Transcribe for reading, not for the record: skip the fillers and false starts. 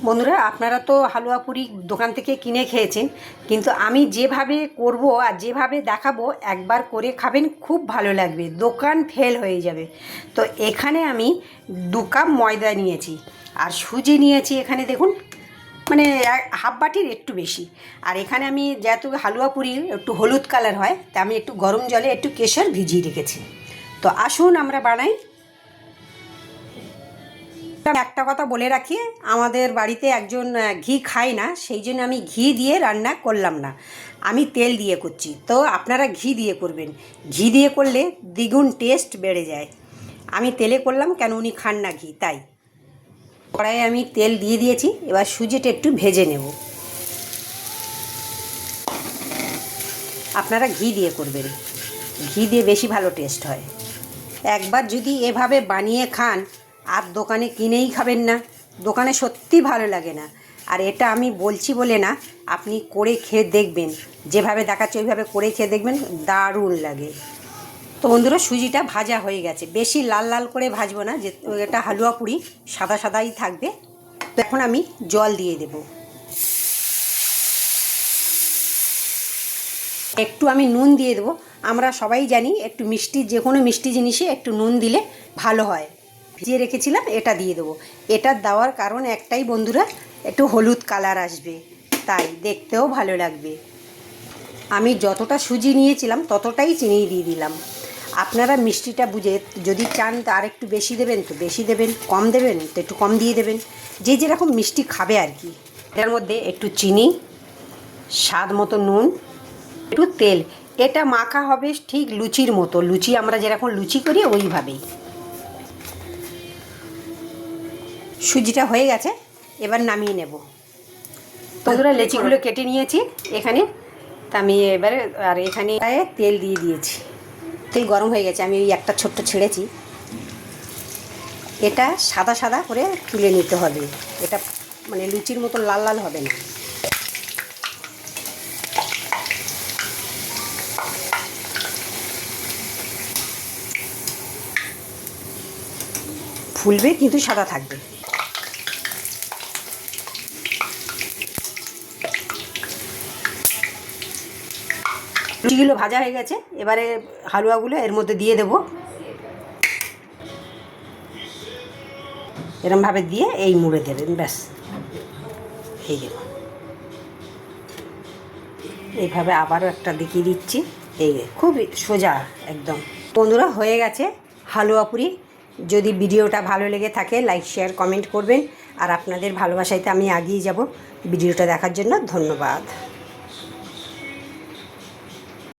বন্ধুরা, আপনারা তো হালুয়া পুরি দোকান থেকে কিনে খেয়েছেন, কিন্তু আমি যেভাবে করব আর যেভাবে দেখাবো একবার করে খাবেন, খুব ভালো লাগবে, দোকান ফেল হয়ে যাবে। তো এখানে আমি 2 কাপ ময়দা নিয়েছি আর সুজি নিয়েছি, এখানে দেখুন মানে হাফ বাটির একটু বেশি। আর এখানে আমি যেহেতু হালুয়া পুরি একটু হলুদ কালার হয়, তা আমি একটু গরম জলে একটু কেশর ভিজিয়ে রেখেছি। তো আসুন আমরা বানাই। একটা কথা বলে রাখি, আমাদের বাড়িতে একজন ঘি খায় না, সেই জন্য আমি ঘি দিয়ে রান্না করলাম না, আমি তেল দিয়ে করছি। তো আপনারা ঘি দিয়ে করবেন, ঘি দিয়ে করলে দ্বিগুণ টেস্ট বেড়ে যায়। আমি তেলে করলাম কেন, উনি খান না ঘি, তাই। কড়াইয়ে আমি তেল দিয়ে দিয়েছি, এবার সুজিটা একটু ভেজে নেব। আপনারা ঘি দিয়ে করবেন, ঘি দিয়ে বেশি ভালো টেস্ট হয়। একবার যদি এভাবে বানিয়ে খান আর দোকানে কিনেই খাবেন না, দোকানে সত্যি ভালো লাগে না। আর এটা আমি বলছি বলে না, আপনি করে খেয়ে দেখবেন, যেভাবে দেখাচ্ছে ওইভাবে করে খেয়ে দেখবেন, দারুণ লাগে। তো বন্ধুরা, সুজিটা ভাজা হয়ে গেছে, বেশি লাল লাল করে ভাজবো না, যে এটা হালুয়া পুরি সাদা সাদাই থাকবে। তো এখন আমি জল দিয়ে দেব, একটু আমি নুন দিয়ে দেবো। আমরা সবাই জানি একটু মিষ্টি, যে কোনো মিষ্টি জিনিসে একটু নুন দিলে ভালো হয়। ভিজিয়ে রেখেছিলাম, এটা দিয়ে দেবো। এটা দেওয়ার কারণ একটাই বন্ধুরা, একটু হলুদ কালার আসবে, তাই দেখতেও ভালো লাগবে। আমি যতটা সুজি নিয়েছিলাম ততটাই চিনি দিয়ে দিলাম। আপনারা মিষ্টিটা বুঝে যদি চান তো আর একটু বেশি দেবেন তো বেশি দেবেন, কম দেবেন তো একটু কম দিয়ে দেবেন, যে যেরকম মিষ্টি খাবে আর কি। এটার মধ্যে একটু চিনি, স্বাদ মতো নুন, একটু তেল। এটা মাখা হবে ঠিক লুচির মতো, লুচি আমরা যেরকম লুচি করি ওইভাবেই। সুজিটা হয়ে গেছে, এবার নামিয়ে নেব। বন্ধুরা, লেচিগুলো কেটে নিয়েছি এখানে, তা আমি এবারে আর এখানে তেল দিয়ে দিয়েছি। তেল গরম হয়ে গেছে, আমি ওই একটা ছোট্ট ছেড়েছি। এটা সাদা সাদা করে তুলে নিতে হবে, এটা মানে লুচির মতো লাল লাল হবে না। ফুলবে কিন্তু সাদা থাকবে। লুচিগুলো ভাজা হয়ে গেছে, এবারে হালুয়াগুলো এর মধ্যে দিয়ে দেব। এরমভাবে দিয়ে এই মুড়ে দেবেন, ব্যাস এই দেব। এইভাবে আবারও একটা দেখিয়ে দিচ্ছি, এই খুব সোজা একদম। বন্ধুরা, হয়ে গেছে হালুয়া পুরি। যদি ভিডিওটা ভালো লেগে থাকে লাইক শেয়ার কমেন্ট করবেন, আর আপনাদের ভালোবাসাইতে আমি এগিয়ে যাব। ভিডিওটা দেখার জন্য ধন্যবাদ।